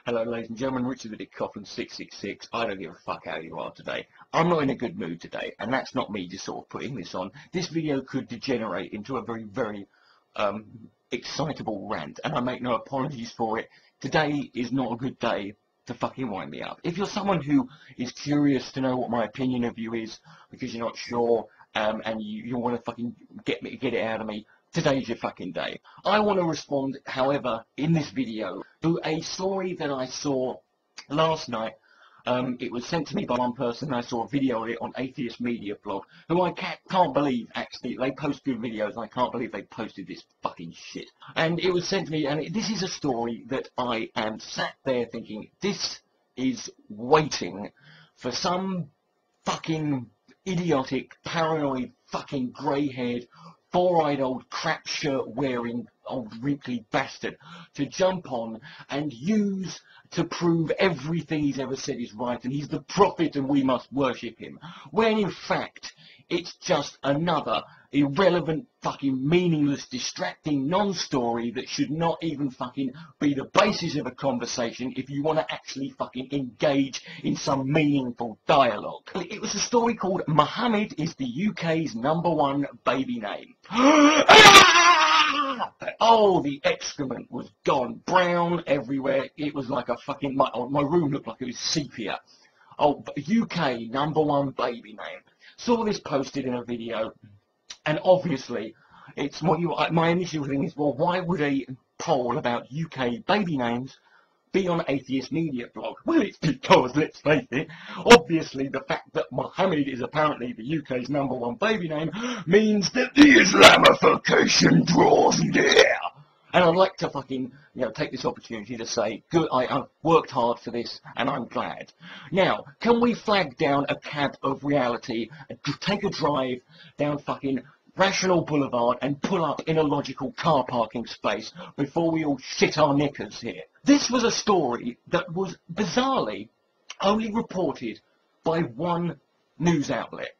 Hello ladies and gentlemen, Richard the Dick Coffin 666. I don't give a fuck how you are today. I'm not in a good mood today, and that's not me just sort of putting this on. This video could degenerate into a very excitable rant, and I make no apologies for it. Today is not a good day to fucking wind me up. If you're someone who is curious to know what my opinion of you is, because you're not sure, and you want to fucking get it out of me, today's your fucking day. I want to respond, however, in this video to a story that I saw last night. It was sent to me by one person, and I saw a video of it on Atheist Media Blog, who I can't believe, actually, they post good videos, and I can't believe they posted this fucking shit. And it was sent to me, and this is a story that I am sat there thinking, this is waiting for some fucking idiotic, paranoid, fucking grey-haired, four-eyed old crap shirt wearing old wrinkly bastard to jump on and use to prove everything he's ever said is right and he's the prophet and we must worship him, when in fact it's just another irrelevant, fucking meaningless, distracting non-story that should not even fucking be the basis of a conversation if you want to actually fucking engage in some meaningful dialogue. It was a story called Muhammad is the UK's #1 baby name. Oh, the excrement was gone. Brown everywhere. It was like a fucking... My room looked like it was sepia. Oh, UK #1 baby name. Saw this posted in a video, and obviously, it's what my initial thing is, well, why would a poll about UK baby names be on Atheist Media Blog? Well, it's because, let's face it, obviously the fact that Muhammad is apparently the UK's #1 baby name means that the Islamification draws near. And I'd like to fucking, take this opportunity to say, good, I've worked hard for this, and I'm glad. Now, can we flag down a cab of reality, and take a drive down fucking Rational Boulevard and pull up in a logical car parking space before we all shit our knickers here? This was a story that was bizarrely only reported by one news outlet.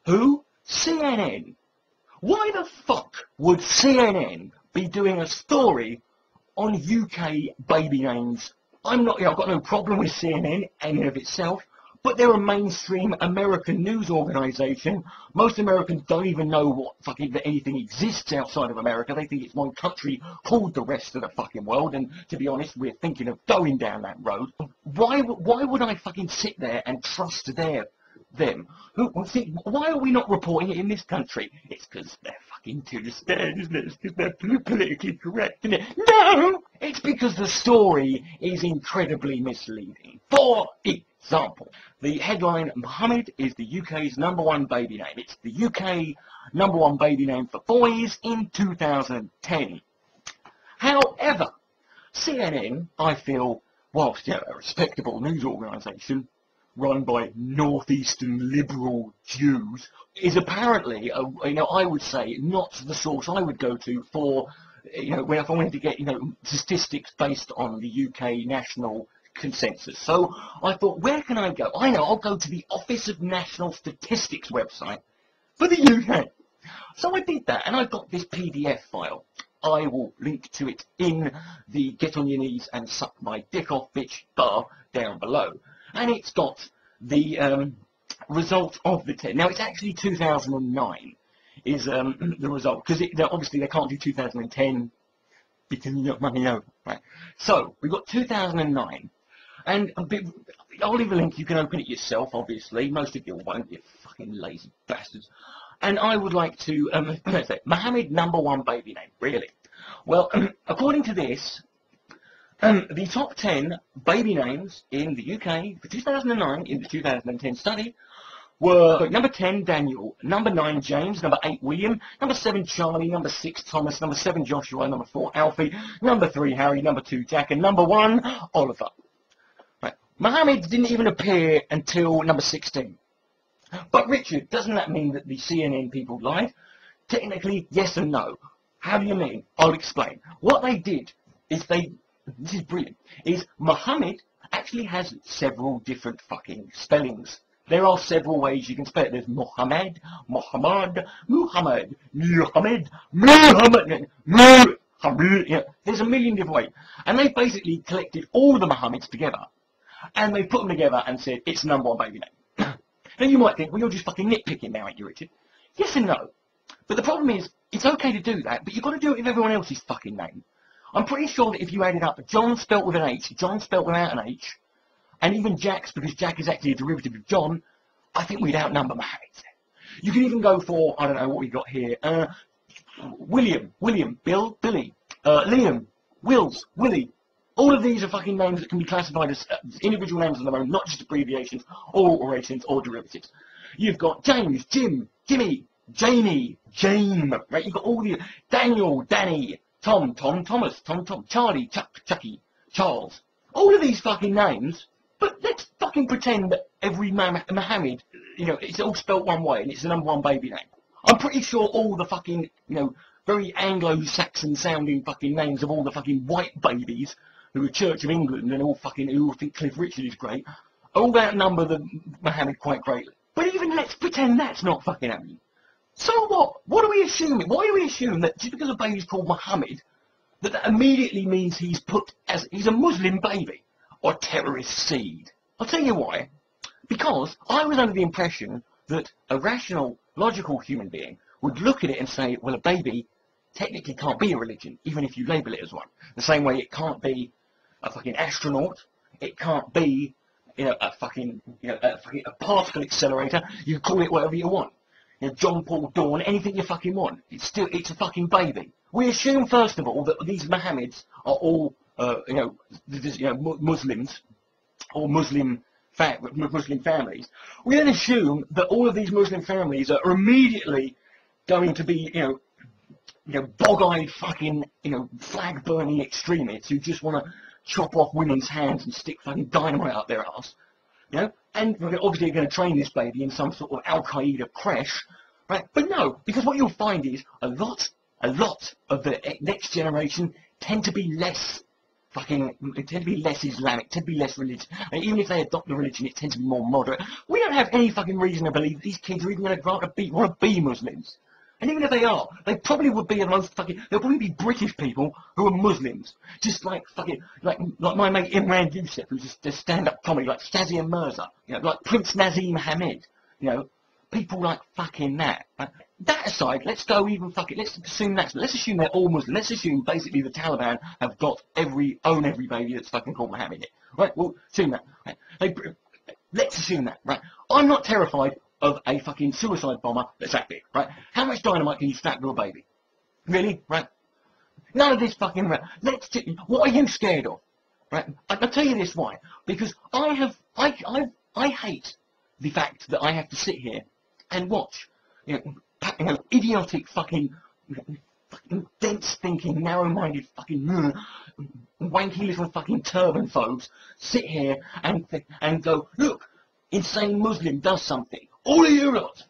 Who? CNN. Why the fuck would CNN be doing a story on UK baby names? I've got no problem with CNN in and of itself, but they're a mainstream American news organisation. Most Americans don't even know what fucking that anything exists outside of America. They think it's one country called the rest of the fucking world, and to be honest, we're thinking of going down that road. Why would I fucking sit there and trust them? Why are we not reporting it in this country? It's because they're fucking too scared, isn't it? It's because they're politically correct, isn't it? No! It's because the story is incredibly misleading. For example, the headline, Muhammad is the UK's #1 baby name. It's the UK #1 baby name for boys in 2010. However, CNN, I feel, whilst a respectable news organisation, run by northeastern liberal Jews, is apparently, I would say, not the source I would go to for, when if I wanted to get, statistics based on the UK national consensus. So I thought, where can I go? I know, I'll go to the Office of National Statistics website for the UK. So I did that, and I got this PDF file. I will link to it in the Get on Your Knees and Suck My Dick Off Bitch bar down below. And it's got the result of the test. Now, it's actually 2009 is the result, because obviously they can't do 2010 because you got money over, right? So, we've got 2009, and I'll leave a link, you can open it yourself, obviously. Most of you won't, you fucking lazy bastards. And I would like to, let's say, Muhammad #1 baby name, really? Well, according to this, the top 10 baby names in the UK for 2009 in the 2010 study were number 10, Daniel, number 9, James, number 8, William, number 7, Charlie, number 6, Thomas, number 7, Joshua, number 4, Alfie, number 3, Harry, number 2, Jack, and number 1, Oliver. Right. Muhammad didn't even appear until number 16. But Richard, doesn't that mean that the CNN people lied? Technically, yes and no. How do you mean? I'll explain. What they did is this is brilliant, is Muhammad actually has several different fucking spellings. There are several ways you can spell it. There's Muhammad, Muhammad, Muhammad, Muhammad, Muhammad, There's a million different ways. And they basically collected all the Mohammeds together, and they put them together and said, it's the number one baby name. Now you might think, well, you're just fucking nitpicking now, ain't you, Richard? Yes and no. But the problem is, it's okay to do that, but you've got to do it with everyone else's fucking name. I'm pretty sure that if you added up John spelt with an H, John spelt without an H, and even Jack's, because Jack is actually a derivative of John, I think we'd outnumber Mohammed. You can even go for, I don't know what we got here, William, Bill, Billy, Liam, Wills, Willie. All of these are fucking names that can be classified as individual names on their own, not just abbreviations or alterations or derivatives. You've got James, Jim, Jimmy, Jamie, Jane, right? You've got all the Daniel, Danny, Tom, Thomas, Charlie, Chuck, Chucky, Charles. All of these fucking names, but let's fucking pretend that every Mohammed, it's all spelt one way and it's the number one baby name. I'm pretty sure all the fucking, very Anglo-Saxon sounding fucking names of all the fucking white babies who are Church of England and who all think Cliff Richard is great, all outnumber the Mohammed quite greatly. But even let's pretend that's not fucking happening. So what? What are we assuming? Why do we assume that just because a baby's called Mohammed, that immediately means he's a Muslim baby or a terrorist seed? I'll tell you why. Because I was under the impression that a rational, logical human being would look at it and say, well, a baby technically can't be a religion, even if you label it as one. The same way it can't be a fucking astronaut, it can't be, a particle accelerator. You call it whatever you want. John Paul Dawn, anything you fucking want. It's a fucking baby. We assume first of all that these Mohammeds are all, Muslims or Muslim families. We then assume that all of these Muslim families are immediately going to be, bog-eyed fucking, flag-burning extremists who just want to chop off women's hands and stick fucking dynamite up their ass. And we're obviously going to train this baby in some sort of Al-Qaeda creche, right? But no, because what you'll find is a lot of the next generation tend to be less Islamic, tend to be less religious. And even if they adopt the religion, it tends to be more moderate. We don't have any fucking reason to believe these kids are even going to want to be Muslims. And even if they are, they probably would be they'll probably be British people who are Muslims. Just like my mate Imran Yusuf, who's a stand-up comedy, like Shazia Mirza, like Prince Nazim Hamid, people like fucking that. That aside, let's go even let's assume they're all Muslim. Let's assume basically the Taliban have own every baby that's fucking called Mohammed. Right? We'll assume that. Right? Let's assume that. Right? I'm not terrified of a fucking suicide bomber that's that big, right? How much dynamite can you strap to a baby? Really? Right? None of this fucking... What are you scared of? Right? I'll tell you this why. Because I hate the fact that I have to sit here and watch, idiotic fucking dense thinking, narrow-minded fucking wanky little fucking turban phobes sit here and go, look, insane Muslim does something. All of you lot,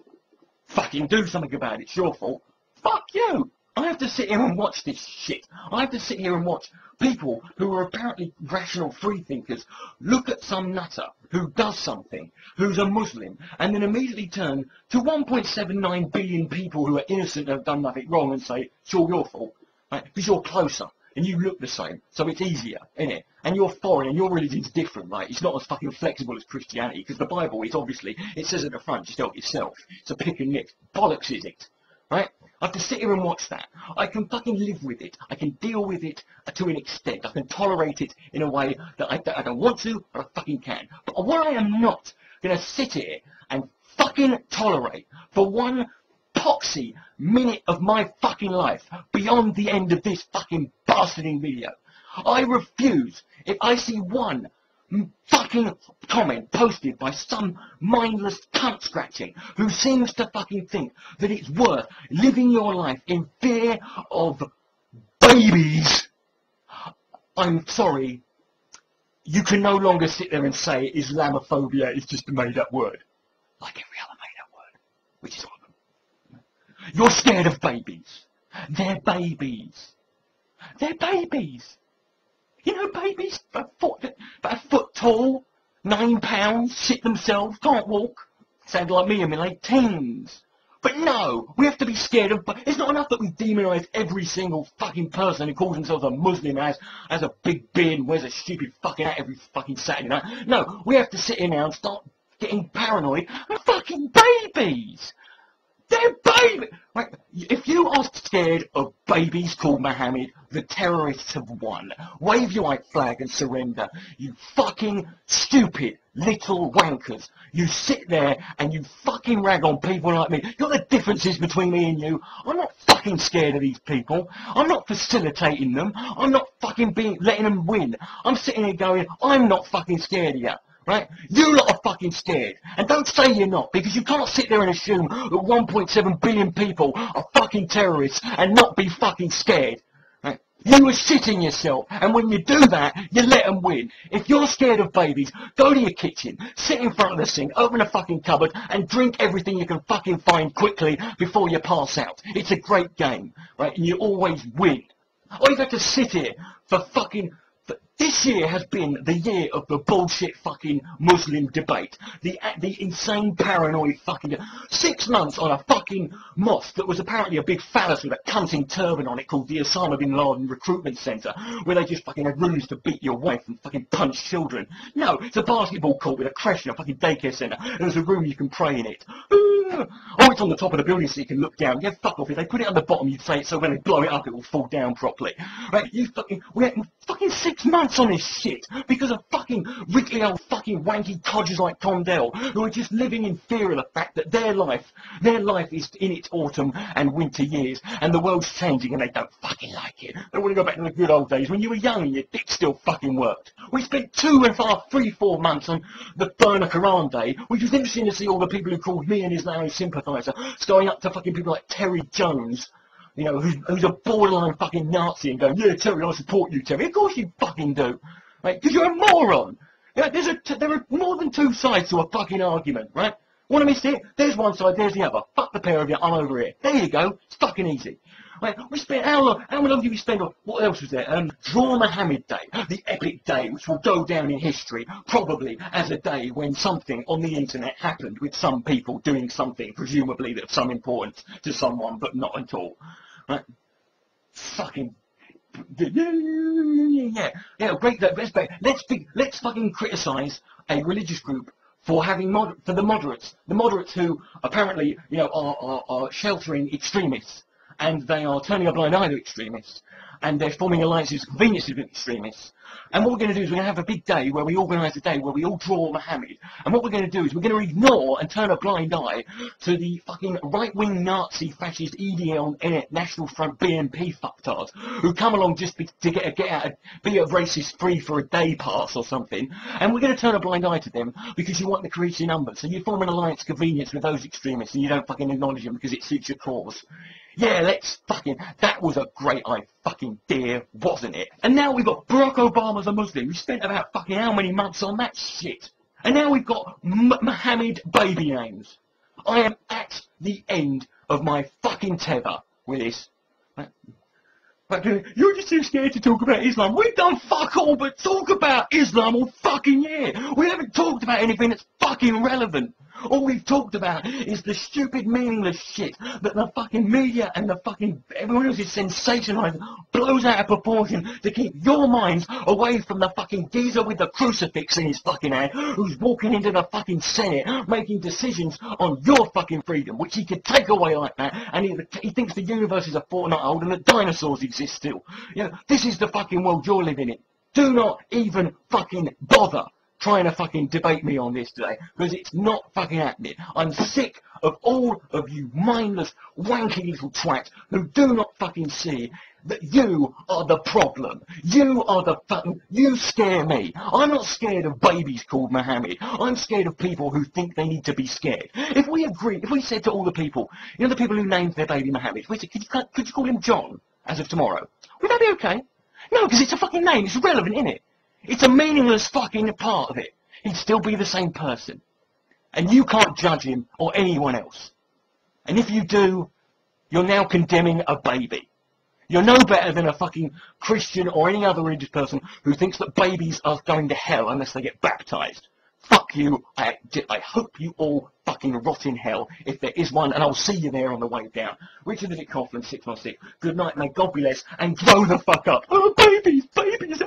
fucking do something about it. It's your fault. Fuck you. I have to sit here and watch this shit. I have to sit here and watch people who are apparently rational freethinkers look at some nutter who does something, who's a Muslim, and then immediately turn to 1.79 billion people who are innocent and have done nothing wrong and say, it's all your fault. Right? Because you're closer. And you look the same, so it's easier, innit? And you're foreign, and your religion's different, right? It's not as fucking flexible as Christianity, because the Bible is obviously, it says at the front, just help yourself. It's a pick and mix. Bollocks is it, right? I have to sit here and watch that. I can fucking live with it. I can deal with it to an extent. I can tolerate it in a way that I don't want to, but I fucking can. But what I am not going to sit here and fucking tolerate for one poxy minute of my fucking life beyond the end of this fucking bastarding video. I refuse. If I see one fucking comment posted by some mindless cunt scratching who seems to fucking think that it's worth living your life in fear of babies, I'm sorry, you can no longer sit there and say Islamophobia is just a made-up word, like every other made-up word, which is one of them. You're scared of babies. They're babies. They're babies. Babies about a foot tall, 9 pounds, shit themselves, can't walk. Sound like me in my late teens. But no, we have to be scared of... It's not enough that we demonise every single fucking person who calls themselves a Muslim, has a big beard and wears a stupid fucking hat every fucking Saturday night. No, we have to sit in now and start getting paranoid of fucking babies. They're babies! Right, if you are scared of babies called Mohammed, the terrorists have won. Wave your white flag and surrender. You fucking stupid little wankers. You sit there and you fucking rag on people like me. You know the differences between me and you? I'm not fucking scared of these people. I'm not facilitating them. I'm not fucking letting them win. I'm sitting here going, I'm not fucking scared of you. Right? You lot are fucking scared. And don't say you're not, because you can't sit there and assume that 1.7 billion people are fucking terrorists and not be fucking scared. Right? You are shitting yourself, and when you do that, you let them win. If you're scared of babies, go to your kitchen, sit in front of the sink, open a fucking cupboard, and drink everything you can fucking find quickly before you pass out. It's a great game, right? And you always win. Or you have to sit here for fucking... This year has been the year of the bullshit fucking Muslim debate. The insane paranoid fucking... 6 months on a fucking mosque that was apparently a big phallus with a cunting turban on it called the Osama bin Laden Recruitment Centre, where they just fucking had rooms to beat your wife and fucking punch children. No, it's a basketball court with a creche and a fucking daycare centre, and there's a room you can pray in it. Oh, it's on the top of the building so you can look down. Yeah, fuck off. If they put it on the bottom, you'd say it so when they blow it up, it will fall down properly. Right? We had fucking 6 months on this shit because of fucking wriggly old fucking wanky codgers like Condell who are just living in fear of the fact that their life is in its autumn and winter years and the world's changing and they don't fucking like it. They want to go back to the good old days when you were young and your dick still fucking worked. We spent 2.5, 3, 4 months on the Burn a Quran Day, which was interesting to see all the people who called me an Islamic sympathiser going up to fucking people like Terry Jones, you know, who's a borderline fucking Nazi and going, yeah, Terry, I support you, Terry. Of course you fucking do. Right? Because you're a moron. Yeah, there are more than 2 sides to a fucking argument, right? Want to miss it? There's one side, there's the other. Fuck the pair of you, I'm over here. There you go. It's fucking easy. Right, we spent, how long did we spend on, what else was there? Draw Mohammed Day, the epic day, which will go down in history, probably as a day when something on the internet happened with some people doing something, presumably of some importance to someone, but not at all. Right? Fucking... Yeah, great. Let's fucking criticise a religious group for having the moderates who apparently, you know, are sheltering extremists, and they are turning a blind eye to extremists, and they're forming alliances with conveniences with extremists. And what we're going to do is we're going to have a big day where we organise a day where we all draw Mohammed. And what we're going to do is we're going to ignore and turn a blind eye to the fucking right-wing Nazi fascist EDL National Front BNP fucktards who come along just to be a racist free for a day pass or something. And we're going to turn a blind eye to them because you want to increase your numbers. So you form an alliance convenience with those extremists and you don't fucking acknowledge them because it suits your cause. Yeah, that was a great idea, wasn't it? And now we've got Barack Obama's a Muslim. We spent about fucking how many months on that shit? And now we've got Mohammed baby names. I am at the end of my fucking tether with this. But you're just too scared to talk about Islam. We've done fuck all but talk about Islam all fucking year. We haven't talked about anything that's fucking relevant. All we've talked about is the stupid, meaningless shit that the fucking media and the fucking everyone else is sensationalising, blows out of proportion to keep your minds away from the fucking geezer with the crucifix in his fucking hand who's walking into the fucking Senate making decisions on your fucking freedom, which he could take away like that, and he thinks the universe is a fortnight old and that dinosaurs exist still. You know, this is the fucking world you're living in. Do not even fucking bother trying to fucking debate me on this today, because it's not fucking happening. I'm sick of all of you mindless, wanky little twats who do not fucking see that you are the problem. You are the fucking... You scare me. I'm not scared of babies called Mohammed. I'm scared of people who think they need to be scared. If we said to all the people, you know the people who named their baby Mohammed, we said, could you call him John as of tomorrow? Would that be okay? No, because it's a fucking name. It's irrelevant, isn't it? It's a meaningless fucking part of it. He'd still be the same person. And you can't judge him or anyone else. And if you do, you're now condemning a baby. You're no better than a fucking Christian or any other religious person who thinks that babies are going to hell unless they get baptised. Fuck you. I hope you all fucking rot in hell, if there is one, and I'll see you there on the way down. Richard the Dick Coughlin, 616. Good night, may God bless, and grow the fuck up. Oh, babies, babies.